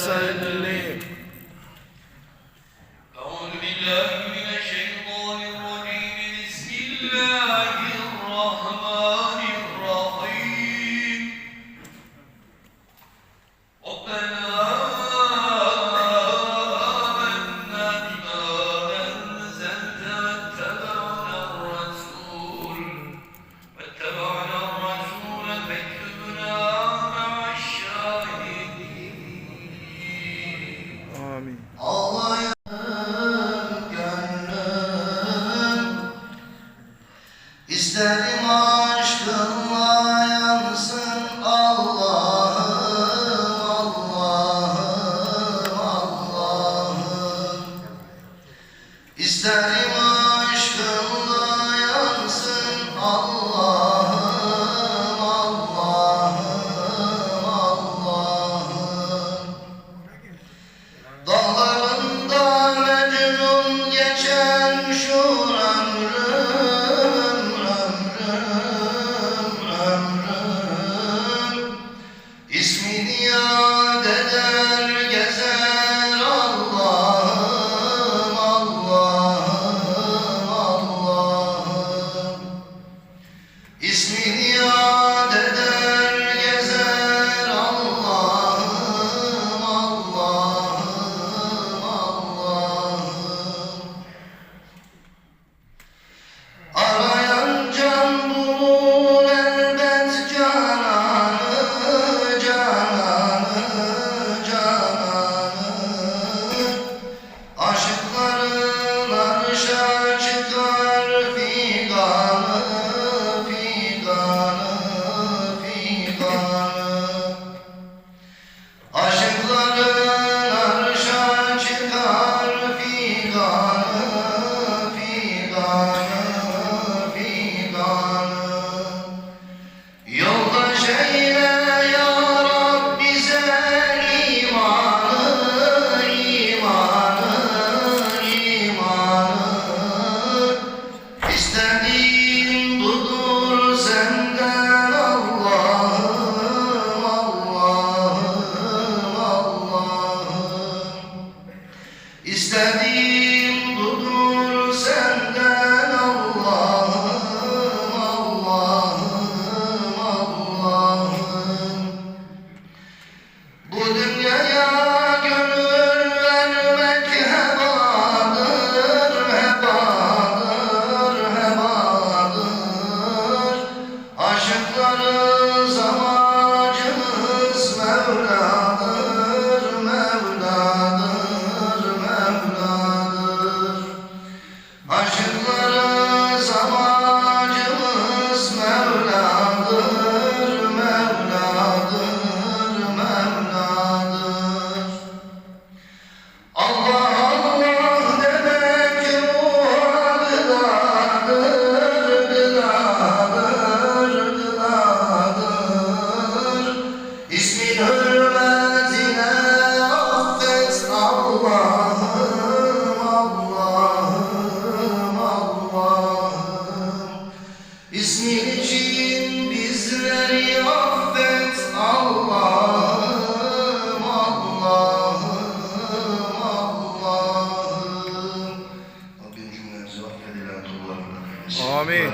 وسلم. أعوذ بالله من الشيطان الرجيم. بسم الله الرحمن الرحيم. ربنا آمنا بما أنزلت واتبعنا الرسول فاكتبنا مع الشاهدين. آمين. İsterim aşkınla yansın Allah'ım, Allah'ım, Allah'ım. İsterim aşkınla yansın Allah'ım, Allah'ım, Allah'ım. Dağlarında Mecnun geçen şu İsmini yad eder gezer Allah'ım, Allah'ım, Allah'ım. İsmini yad eder gezer Allah'ım, Allah'ım, Allah'ım. Arayan can bulur elbet cananı, cananı, cananı. Aşıkların arşa çıkar figanı, figanı, figanı. Aşıkların arşa çıkar figanı, figanı, figanı. Yoldaş eyle ya Rab bize imanı, imanı, imanı. İstediğim budur senden Allah'ım, Allah'ım, Allah'ım. İstediğim budur senden Allah'ım, Allah'ım, Allah'ım. Bu dünyaya gönül vermek hebadır, hebadır, hebadır. Aşıklarız amacımız Mevla'dır, Mevla'dır, Mevla'dır. Aşıklarız amacımız Mevla'dır, Mevla'dır, Mevla'dır. Allah Allah demek ruha gıdadır, gıdadır, gıdadır. İsmin hürmetine affet Allah'ım, Allah'ım, Allah'ım. İsmin için bizleri affet Allah'ım, Allah'ım, Allah'ım. Rabbim cümlemizi affedilen kullarına. Amin.